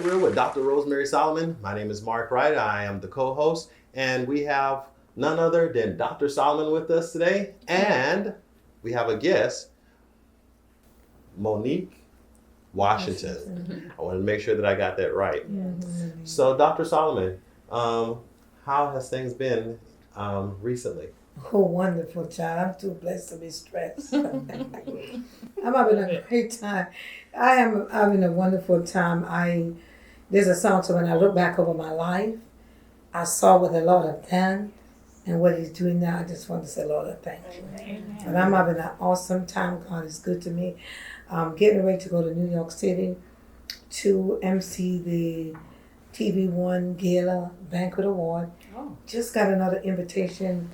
It Real with Dr. Rosemary Solomon. My name is Mark Wright. I am the co-host, and we have none other than Dr. Solomon with us today, and we have a guest, Monique Washington. I want to make sure that I got that right. So, Dr. Solomon, how has things been recently? Oh, wonderful, child. I'm too blessed to be stressed. I'm having a great time. I am having a wonderful time. There's a song, so when I look back over my life, I saw what the Lord have done and what He's doing now. I just want to say, Lord, I thank you. Amen. But I'm having an awesome time. God is good to me. I'm getting ready to go to New York City to MC the TV1 Gala Banquet Award. Oh. Just got another invitation.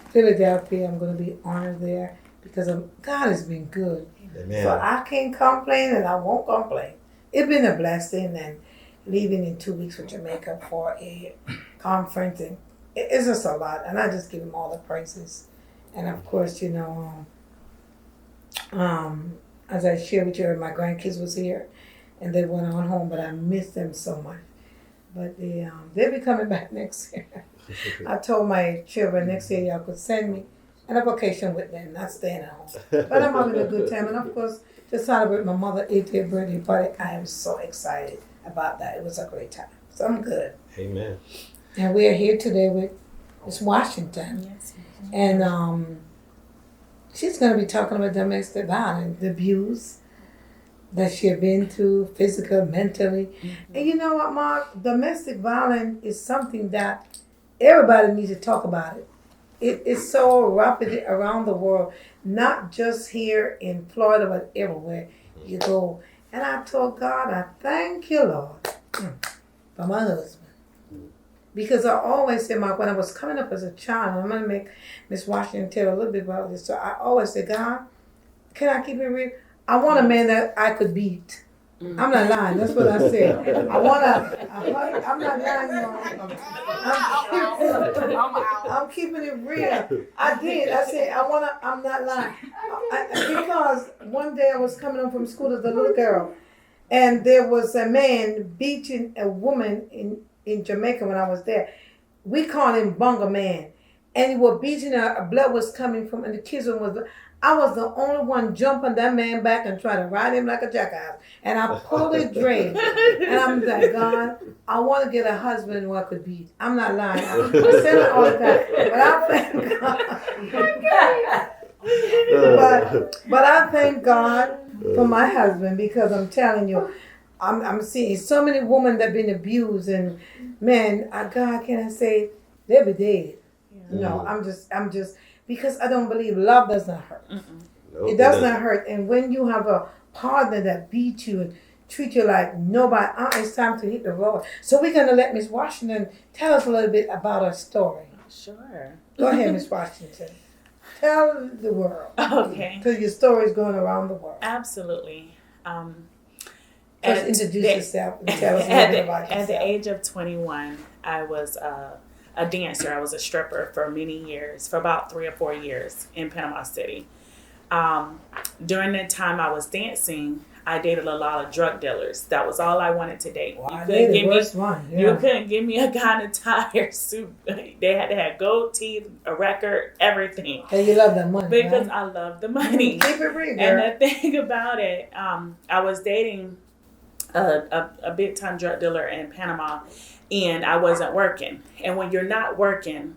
Philadelphia, I'm going to be honored there because God has been good. Amen. So I can't complain and I won't complain. It's been a blessing, and leaving in 2 weeks for Jamaica for a conference, and it's just a lot. And I just give Him all the praises. And of course, as I shared with you, my grandkids was here and they went on home, but I miss them so much. But they'll be coming back next year. I told my children next year y'all could send me on a vacation with them, not staying at home. But I'm having a good time. And of course, to celebrate my mother's 80th birthday party, I am so excited about that. It was a great time. So I'm good. Amen. And we are here today with Miss Washington. Yes. And she's going to be talking about domestic violence, the abuse that she had been through, physical, mentally. Mm-hmm. And you know what, Mark? Domestic violence is something that everybody needs to talk about it. It's so rapid around the world, not just here in Florida, but everywhere you go. And I told God, I thank you, Lord, for my husband. Because I always say, Mark, when I was coming up as a child, I'm going to make Miss Washington tell a little bit about this. So I always say, God, can I keep it real? I want a man that I could beat. I'm not lying. That's what I said. I'm not lying, y'all. I'm keeping it real. I did. I said, I'm not lying. Because one day I was coming home from school as a little girl, and there was a man beating a woman in Jamaica when I was there. We call him Bunga Man. And he was beating her. Blood was coming from, and the kids was. I was the only one jumping that man back and trying to ride him like a jackass. And I pulled his dread. And I'm like, God, I want to get a husband who I could beat. I'm not lying. I say it all the time. But I thank God. but I thank God for my husband, because I'm telling you, I'm seeing so many women that have been abused, and man, God, can I say, they'll be dead. Yeah. No, I'm just because I don't believe love does not hurt. Nope, it does not hurt. And when you have a partner that beats you and treat you like nobody, it's time to hit the road. So we're going to let Miss Washington tell us a little bit about her story. Sure. Go ahead, Miss Washington. Tell the world. Okay. Because your story is going around the world. Absolutely. Just introduce yourself and tell us a little bit about yourself. At the age of 21, I was a dancer. I was a stripper for many years, for about 3 or 4 years in Panama City. During the time I was dancing, I dated a lot of drug dealers. That was all I wanted to date. Well, you couldn't give me a guy in a tie or suit. They had to have gold teeth, a record, everything. And you love that money, because right? I love the money. Keep it real, girl. And the thing about it, I was dating a big time drug dealer in Panama, and I wasn't working. And when you're not working,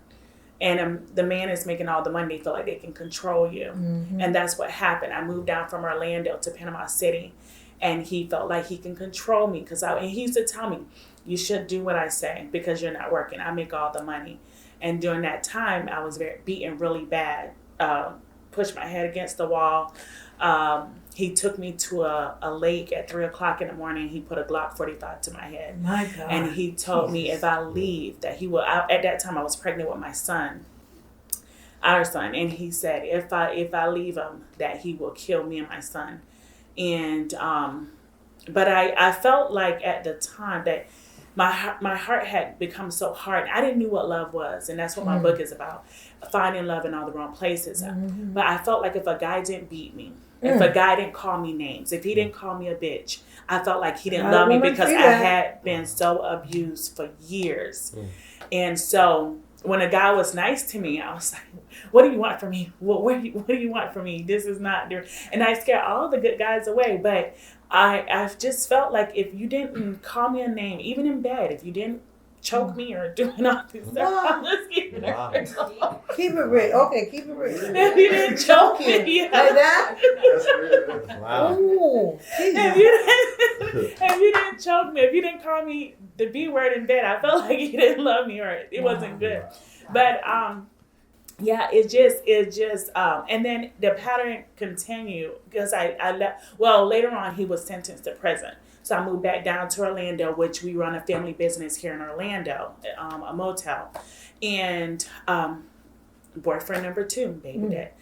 and the man is making all the money, they feel like they can control you. Mm-hmm. And that's what happened. I moved down from Orlando to Panama City, and he felt like he can control me. And he used to tell me, you should do what I say because you're not working. I make all the money. And during that time, I was beaten really bad, pushed my head against the wall. He took me to a lake at 3 o'clock in the morning. He put a Glock 45 to my head. My God. And he told me if I leave, that he will. At that time, I was pregnant with my son, our son. And he said, if I leave him, that he will kill me and my son. And, but I felt like at the time that my heart had become so hard. I didn't know what love was. And that's what my book is about. Finding love in all the wrong places. Mm-hmm. But I felt like if a guy didn't beat me, If a guy didn't call me names, if he didn't call me a bitch, I felt like he didn't love me because I had been so abused for years. And so when a guy was nice to me, I was like, what do you want from me? What do you want from me? This is not there. And I scared all the good guys away. But I just felt like if you didn't call me a name, even in bed, if you didn't choke me or doing all this stuff, let's keep it real. Keep it real. Okay, keep it real. If you didn't choke me, like that? Wow. Ooh, if you didn't choke me, if you didn't call me the B word in bed, I felt like you didn't love me or it wasn't good. But yeah, it just and then the pattern continued because I left. Well, later on he was sentenced to prison. So I moved back down to Orlando, which we run a family business here in Orlando, a motel. And boyfriend number 2, baby dad,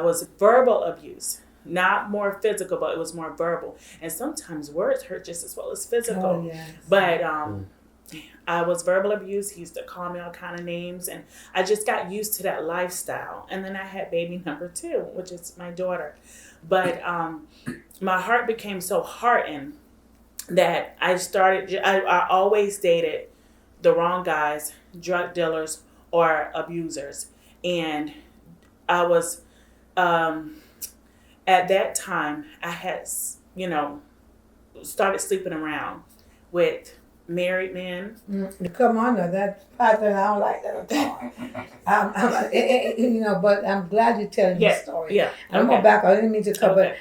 was verbal abuse. Not more physical, but it was more verbal. And sometimes words hurt just as well as physical. Oh, yes. But I was verbal abuse. He used to call me all kind of names. And I just got used to that lifestyle. And then I had baby number 2, which is my daughter. But my heart became so hardened that I always dated the wrong guys, drug dealers or abusers. And I was, at that time, I had, started sleeping around with married men. Come on, now, that pattern, I don't like that at all. But I'm glad you're telling your story. Yeah. I'm going back. I didn't mean to cover.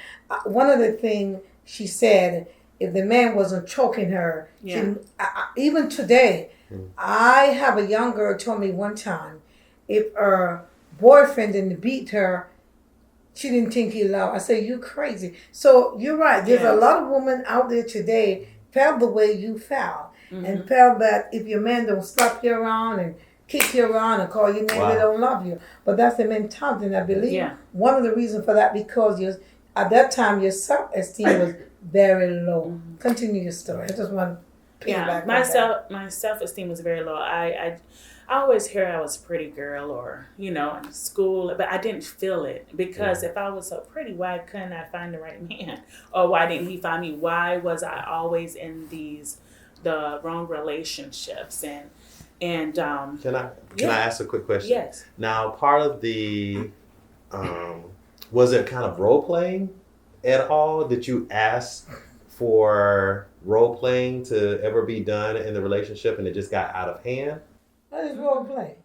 One of the things she said, if the man wasn't choking her, even today, I have a young girl told me one time, if her boyfriend didn't beat her, she didn't think he loved her. I said, you crazy. So you're right. There's a lot of women out there today felt the way you felt. And felt that if your man don't slap you around and kick you around and call you name, they don't love you. But that's the mentality. And I believe one of the reasons for that, because at that time your self-esteem was very low. Continue your story. I just want to piggyback my self-esteem was very low. I always hear I was a pretty girl or, in school, but I didn't feel it because if I was so pretty, why couldn't I find the right man? Or why didn't he find me? Why was I always in the wrong relationships? And Can I ask a quick question? Yes. Now, part of the was it kind of role playing at all? Did you ask for role playing to ever be done in the relationship and it just got out of hand? What is role play?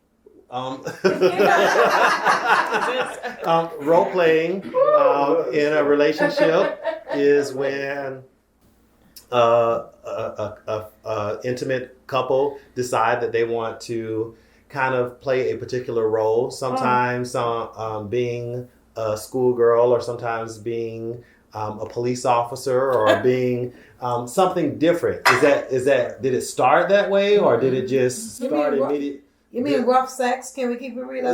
Role playing in a relationship is when a intimate couple decide that they want to kind of play a particular role. Sometimes being a schoolgirl, or sometimes being a police officer, or being something different. Is that did it start that way, or did it just start immediately? You mean rough sex? Can we keep it real? I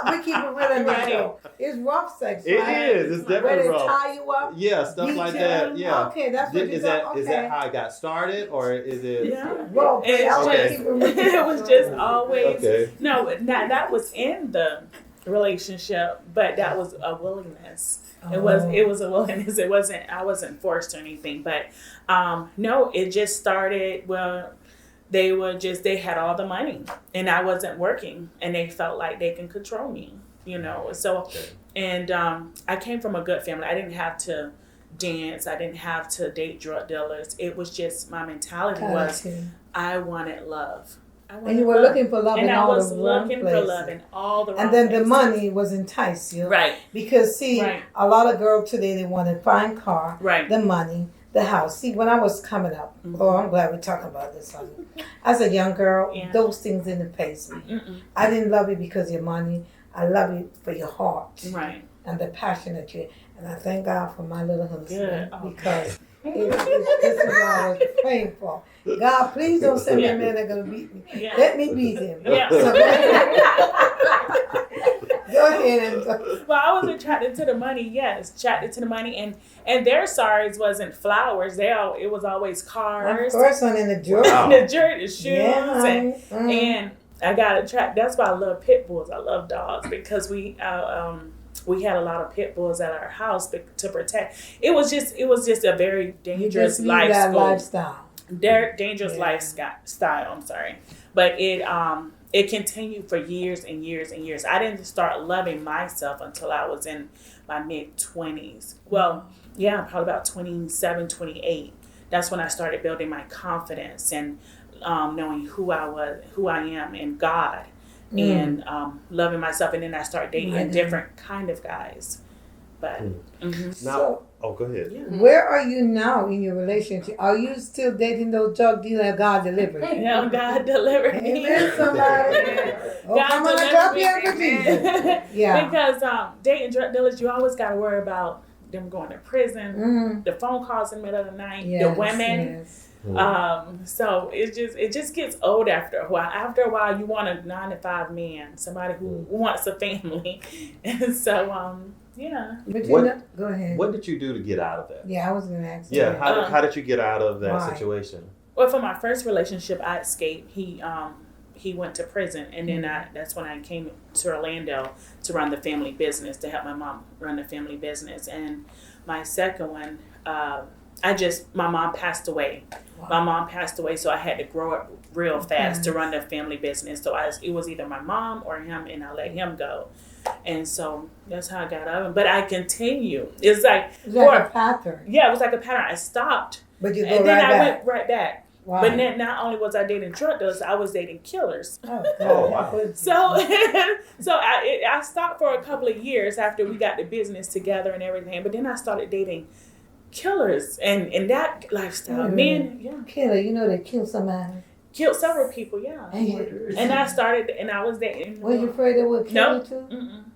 mean, we keep it real in the show. It's rough sex, right? It is. It's definitely rough. Where they tie you up? Yeah, stuff like that. Yeah. Okay, that's what is that how it got started, or is it? Yeah. Role play. It was just always okay. No. That was in the relationship, but that was a willingness. It was a willingness. It wasn't. I wasn't forced or anything. But no, it just started. Well, they had all the money and I wasn't working, and they felt like they can control me, So, and I came from a good family. I didn't have to dance. I didn't have to date drug dealers. It was just my mentality was I wanted love. And you were looking for love in all the wrong places. And I was looking for love in all the wrong places. And then places. the money was entice you. Right. Because, a lot of girls today, they want a fine car, the money, the house. See, when I was coming up, I'm glad we're talking about this, honey. As a young girl, those things didn't face me. I didn't love you because of your money. I love you for your heart. Right. And the passion that you, and I thank God for my little husband because this is what I was praying for. God, please don't send me a man that's going to beat me. Yeah. Let me beat him. Yeah. So, go ahead. Well, I was attracted to the money, attracted to the money, and their sorries wasn't flowers. It was always cars. First one in the jewelry. Wow. The jewelry, the shoes, and I got attracted. That's why I love pit bulls. I love dogs because we had a lot of pit bulls at our house to protect. It was just a very dangerous lifestyle. Dangerous lifestyle. I'm sorry, but it continued for years and years and years. I didn't start loving myself until I was in my mid-20s. Well, yeah, probably about 27, 28. That's when I started building my confidence and knowing who I am in God, and loving myself. And then I started dating a different kind of guys. But now, go ahead. Yeah. Where are you now in your relationship? Are you still dating those drug dealers? God delivered. No, God delivered me. Amen, somebody. God delivered me. Yeah. Because dating drug dealers, you always got to worry about them going to prison, the phone calls in the middle of the night, the women. So it just gets old after a while. After a while, you want a 9-to-5 man, somebody who wants a family, and so yeah. But go ahead. What did you do to get out of that? Yeah, I was going to ask. Yeah, how did you get out of that situation? Well, for my first relationship, I escaped. He went to prison, and then that's when I came to Orlando to run the family business, to help my mom run the family business. And my second one, my mom passed away. Wow. My mom passed away, so I had to grow up real fast to run the family business. So it was either my mom or him, and I let him go. And so that's how I got out of it. But I continue. It's like a pattern. Yeah, it was like a pattern. I stopped, but you go and then right I back. went right back. Wow. But then not only was I dating drug dealers, I was dating killers. Oh, wow. So I stopped for a couple of years after we got the business together and everything. But then I started dating killers and that lifestyle. Men, killer. They kill somebody. Killed several people, yeah. And I started, and I was dating. Were you afraid they would kill you too?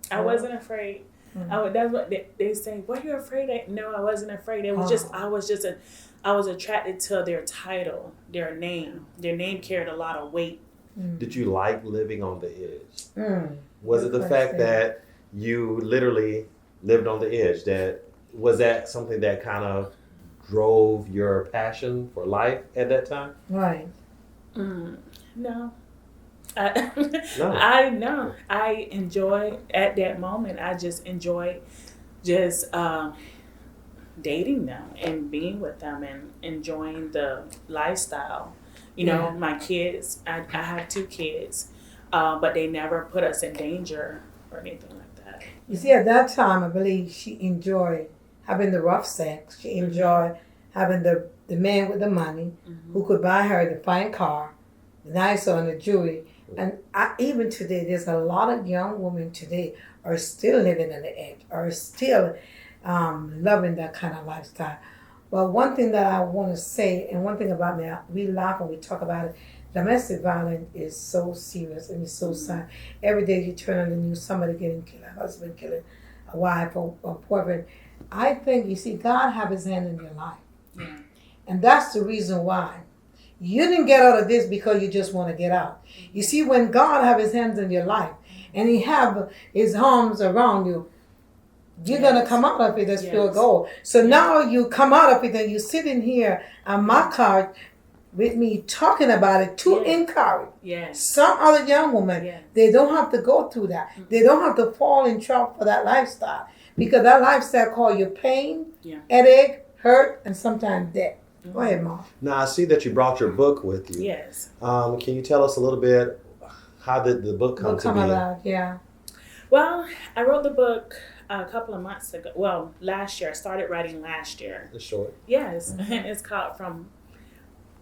I wasn't afraid. That's what they say. What are you afraid of? No, I wasn't afraid. It was I was attracted to their title, their name. Their name carried a lot of weight. Did you like living on the edge? Was it the fact that you literally lived on the edge? Was that something that kind of drove your passion for life at that time? Right. No. I enjoy at that moment. I just enjoy dating them and being with them and enjoying the lifestyle. My kids. I have 2 kids, but they never put us in danger or anything like that. You see, at that time, I believe she enjoyed having the rough sex. She enjoyed having the man with the money who could buy her the fine car, the nice on the jewelry. And even today, there's a lot of young women today are still living on the edge, are still loving that kind of lifestyle. Well, one thing that I want to say, and one thing about me, we laugh when we talk about it, domestic violence is so serious and it's so sad. Every day you turn on the news, somebody getting killed, a husband killing a wife or boyfriend. I think, you see, God have his hand in your life. Yeah. And that's the reason why. You didn't get out of this because you just want to get out. You see, when God have his hands in your life and he have his arms around you, you're going to come out of it as pure gold. So now you come out of it and you sitting here on my couch with me talking about it to encourage some other young woman. They don't have to go through that. They don't have to fall in trouble for that lifestyle. Because that lifestyle cause you pain, headache, hurt, and sometimes death. Go ahead, Mom. Now, I see that you brought your book with you. Yes. Can you tell us a little bit, how did the book come to be? About, yeah. Well, I wrote the book a couple of months ago. Well, last year. I started writing last year. It's short. Yes. It's called From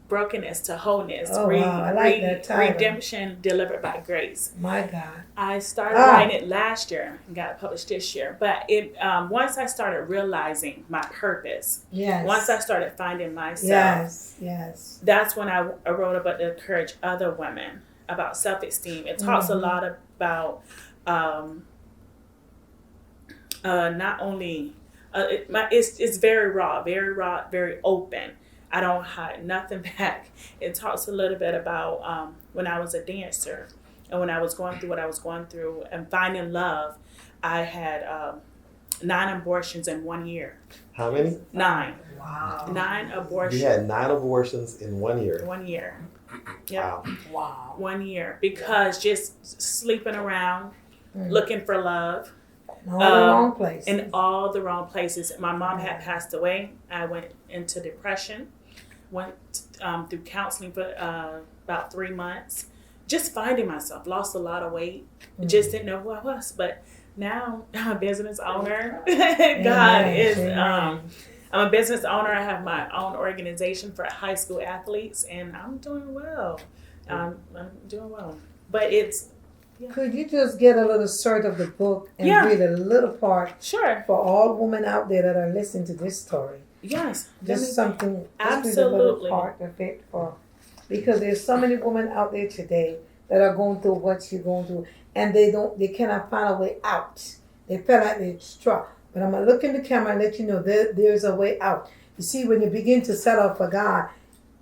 Brokenness to Wholeness. Oh, wow. I like that title. Redemption Delivered by Grace. My God. I started writing it last year and got it published this year. But it once I started realizing my purpose, once I started finding myself, that's when I wrote about to encourage other women about self-esteem. It talks a lot about not only, it's very raw, very open. I don't hide nothing back. It talks a little bit about when I was a dancer and when I was going through what I was going through and finding love. I had 9 abortions in 1 year. How many? 9. Wow. 9 abortions. You had 9 abortions in 1 year. 1 year. Yep. Wow. 1 year. Because just sleeping around, looking for love, All the wrong places. In all the wrong places. My mom had passed away. I went into depression. Went through counseling for about 3 months. Just finding myself. Lost a lot of weight. Just didn't know who I was. But now I'm a business owner. God is. I'm a business owner. I have my own organization for high school athletes, and I'm doing well. I'm doing well. But it's. Yeah. Could you just get a little sort of the book and read a little part? Sure. For all women out there that are listening to this story. Yes. Just something. Absolutely. Just read a little part of it because there's so many women out there today that are going through what you're going through, and they cannot find a way out. They feel like they're struck. But I'm going to look in the camera and let you know there's a way out. You see, when you begin to sell out for God,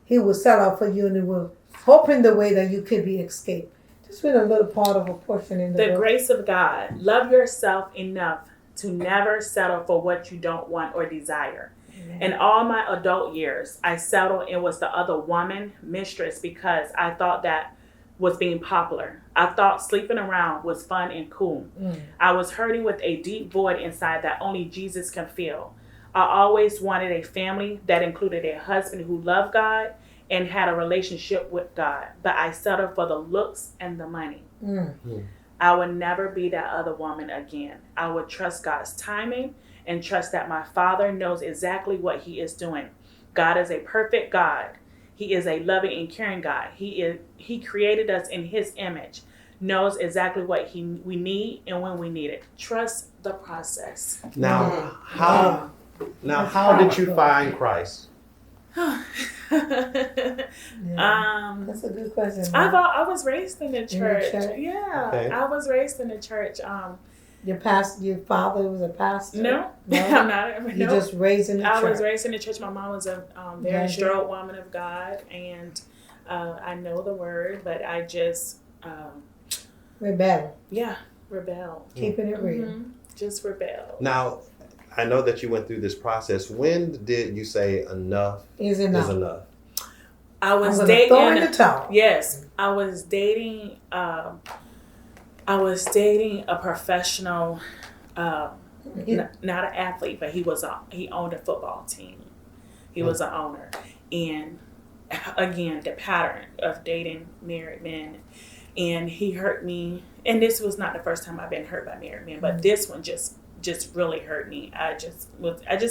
He will sell out for you, and He will open the way that you could be escaped. Just read a little part of a portion in the book. The grace of God. Love yourself enough to never settle for what you don't want or desire. Amen. In all my adult years, I settled and was the other woman, mistress, because I thought that was being popular. I thought sleeping around was fun and cool. I was hurting with a deep void inside that only Jesus can fill. I always wanted a family that included a husband who loved God and had a relationship with God, but I settled for the looks and the money. I would never be that other woman again. I would trust God's timing and trust that my Father knows exactly what He is doing. God is a perfect God. He is a loving and caring God. He created us in His image, knows exactly what we need and when we need it. Trust the process. Now, how did you find Christ? That's a good question. I was raised in the church. Yeah, okay. I was raised in the church. Your father was a pastor? No, I'm not. You just raised in the church. I was raised in the church. My mom was a very strong woman of God, and I know the word, but I just rebel. Yeah, rebel. Keeping it real. Just rebel. Now, I know that you went through this process. When did you say enough is enough? I was dating. Throw in the towel. Yes, I was dating. I was dating a professional, not an athlete, but he owned a football team. He was an owner, and again, the pattern of dating married men, and he hurt me. And this was not the first time I've been hurt by married men, but this one just really hurt me. I just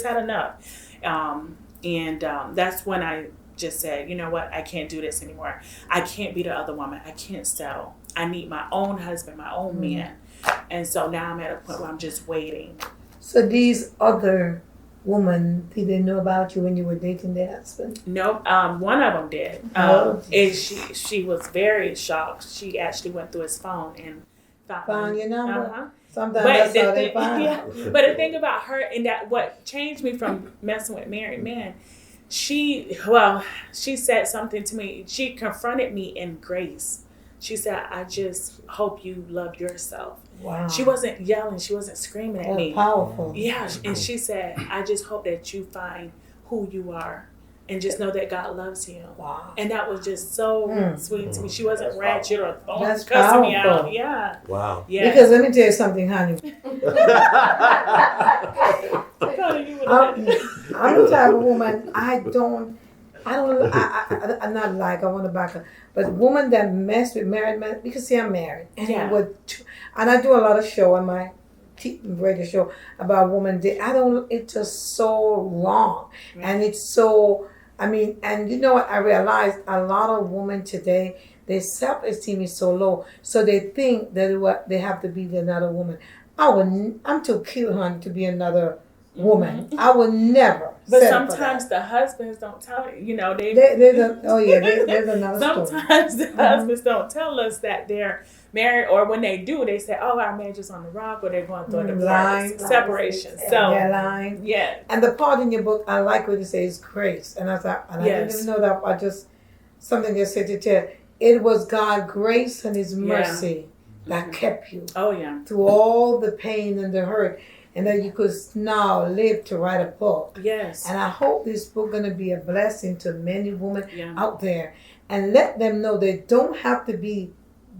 had enough. That's when I just said, you know what? I can't do this anymore. I can't be the other woman. I can't settle. I need my own husband, my own man. And so now I'm at a point where I'm just waiting. So these other women, did they know about you when you were dating their husband? Nope. One of them did. And she was very shocked. She actually went through his phone and found your number. Uh-huh. Sometimes that's how they find out. But the thing about her, and that what changed me from messing with married men, she said something to me. She confronted me in grace. She said, I just hope you love yourself. Wow. She wasn't yelling. She wasn't screaming at me. Powerful. Yeah. And she said, I just hope that you find who you are and just know that God loves you. Wow. And that was just so sweet to me. She wasn't ratchet or cussing me out. Yeah. Wow. Yeah. Because let me tell you something, honey. I'm the type of woman, I'm not like, I want to back up, but woman that mess with married men, because see, I'm married. And and I do a lot of show on my radio show about women. It's just so wrong. Right. And it's so, and you know what, I realized a lot of women today, their self-esteem is so low, so they think that they have to be another woman. I'm too cute, honey, to be another woman. I would never. But sometimes the husbands don't tell you. There's another sometimes story. Sometimes the husbands don't tell us that they're married, or when they do, they say, "Oh, our marriage is on the rock," or they're going through a divorce, separation. Lying. Yeah. And the part in your book, I like what you say is grace, and I thought, I didn't even know that. I just something just said to tell. It was God's grace and His mercy that kept you. Oh yeah. Through all the pain and the hurt. And that you could now live to write a book. Yes. And I hope this book going to be a blessing to many women out there. And let them know they don't have to be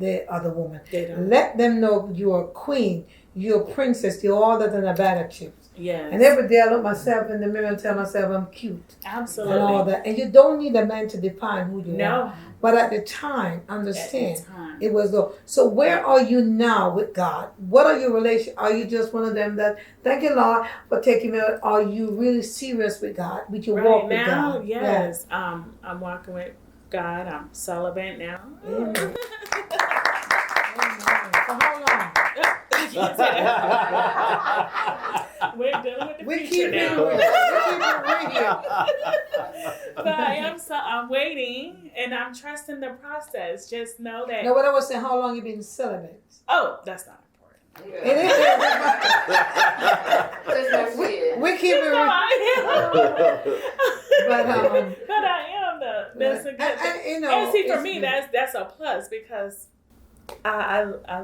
the other woman. They don't. Let them know you're a queen, you're a princess, you're all that in a bag of chips. Yes. And every day I look myself in the mirror and tell myself I'm cute. Absolutely. And all that. And you don't need a man to define who you are. No. But at the time, understand, At the time. it was low. So where are you now with God? What are your relation? Are you just one of them that, thank you, Lord, for taking me out? Are you really serious with God? With your walk with now, God? yes. I'm walking with God. I'm celibate now. Amen. Amen. For how long? We're dealing with the We future keep it now. real. We keep it real. But I'm waiting and I'm trusting the process. Just know that. No, what I was saying, how long you been celibate? Oh, that's not important. It is. we keep it No, real. I am. But I am though. That's a good thing. and, you know, And see, for it's me, good. that's a plus because I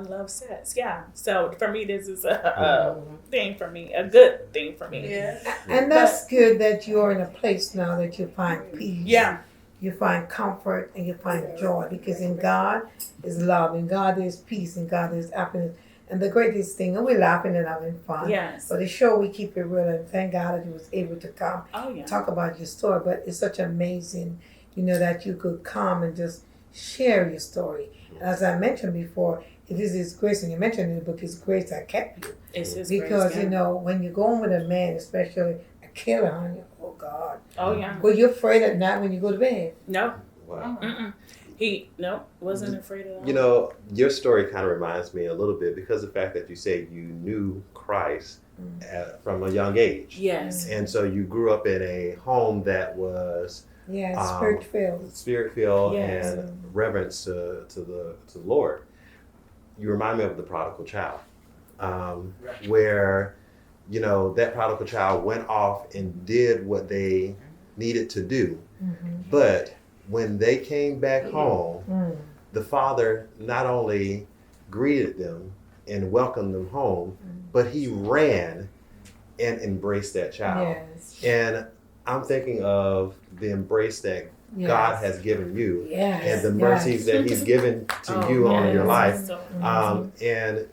love sex. Yeah. So for me, this is a thing for me, a good thing for me. Yeah. And that's good that you're in a place now that you find peace. Yeah. You find comfort and you find joy because in God is love, in God is peace, in God is happiness. And the greatest thing, and we're laughing and having fun. Yes. But the show, we keep it real, and thank God that you was able to come Oh yeah. talk about your story. But it's such amazing, that you could come and just share your story. And as I mentioned before, it is His grace, and you mentioned in the book, His grace that kept you. It's His Because, grace, yeah. when you're going with a man, especially a killer on you, oh God. Oh yeah. Well, you're afraid at night when you go to bed. No. Wow. Mm-mm. He wasn't afraid at all. Your story kind of reminds me a little bit because of the fact that you say you knew Christ from a young age. Yes. And so you grew up in a home that was Yeah, spirit-filled. spirit-filled Yes. and reverence to the Lord. You remind me of the prodigal child, where that prodigal child went off and did what they needed to do, but when they came back home, the father not only greeted them and welcomed them home, but he ran and embraced that child. Yes. And I'm thinking of the embrace that God has given you Yes. and the mercies that He's given to you on your life. So, And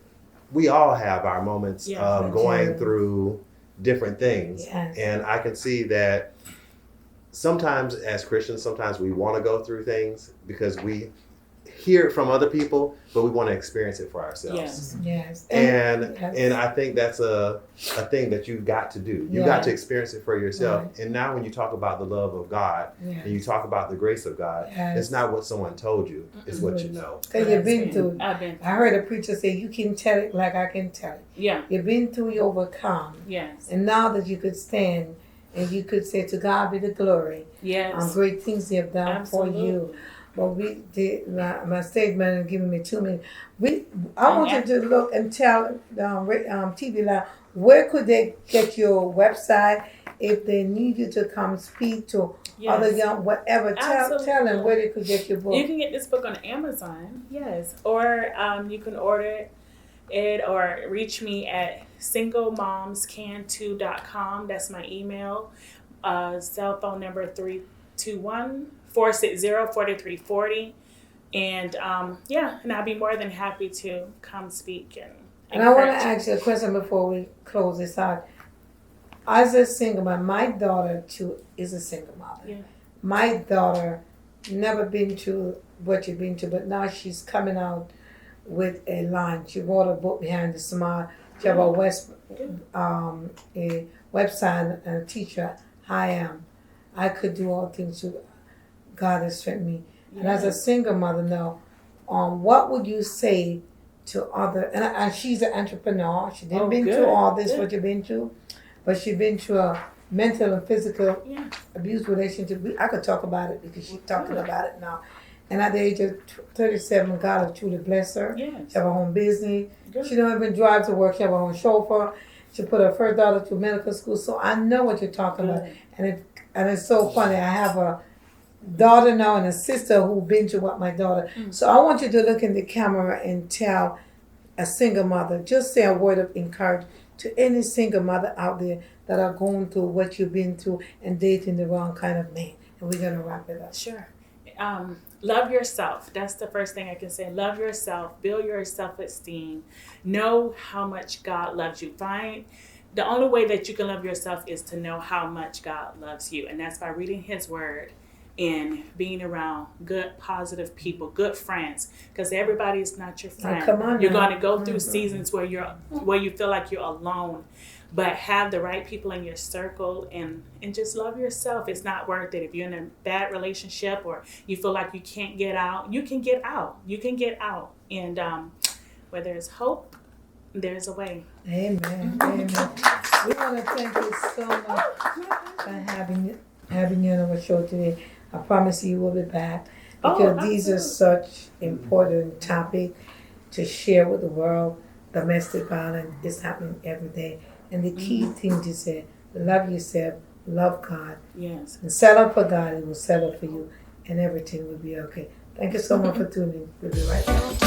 we all have our moments Yeah. of going through different things. Yes. And I can see that sometimes as Christians, sometimes we want to go through things because we hear it from other people, but we want to experience it for ourselves. yes. Yes. And I think that's a thing that you got to do. You got to experience it for yourself. Right. And now when you talk about the love of God and you talk about the grace of God, Yes. it's not what someone told you, it's what you know. Because you've been through. I've been. I heard a preacher say, you can tell it like I can tell it. Yeah. You've been through, you overcome. Yes. And now that you could stand and you could say, to God be the glory. Yes. Great things He have done Absolutely. for you. But we did, my stage man is giving me 2 minutes. I want you to look and tell TV Live, where could they get your website if they need you to come speak to other young, whatever. Tell them where they could get your book. You can get this book on Amazon, yes. Or you can order it or reach me at singlemomscan2.com. That's my email. Cell phone number 321-460-4340. And and I'll be more than happy to come speak and I want to ask you a question before we close this out. As a single mom, my daughter too is a single mother. Yeah. My daughter never been to what you've been to, but now she's coming out with a line. She wrote a book behind the smile. She have a website and a teacher. I could do all things through God has strengthened me. Yeah. And as a single mother now, what would you say to other, and she's an entrepreneur. She didn't been through all this, what you've been through, but she's been through a mental and physical abuse relationship. I could talk about it because she's talking about it now. And at the age of 37, God has truly blessed her. Yes. She have her own business. Good. She don't even drive to work. She have her own chauffeur. She put her first daughter to medical school. So I know what you're talking about. And it's so funny. I have a daughter now and a sister who've been through what my daughter. So I want you to look in the camera and tell a single mother, just say a word of encouragement to any single mother out there that are going through what you've been through and dating the wrong kind of man. And we're going to wrap it up. Sure. love yourself. That's the first thing I can say. Love yourself. Build your self-esteem. Know how much God loves you. The only way that you can love yourself is to know how much God loves you. And that's by reading his word and being around good, positive people, good friends. Because everybody is not your friend. Oh, come on you're now. going to go through seasons where you feel like you're alone. But have the right people in your circle and just love yourself. It's not worth it. If you're in a bad relationship or you feel like you can't get out, you can get out. You can get out. And where there's hope, there's a way. Amen. Amen. We want to thank you so much for having you on our show today. I promise you we'll be back because these are such important topics to share with the world. Domestic violence is happening every day. And the key thing you said, love yourself, love God. Yes. And settle for God, He will settle for you, and everything will be okay. Thank you so much for tuning in. We'll be right back.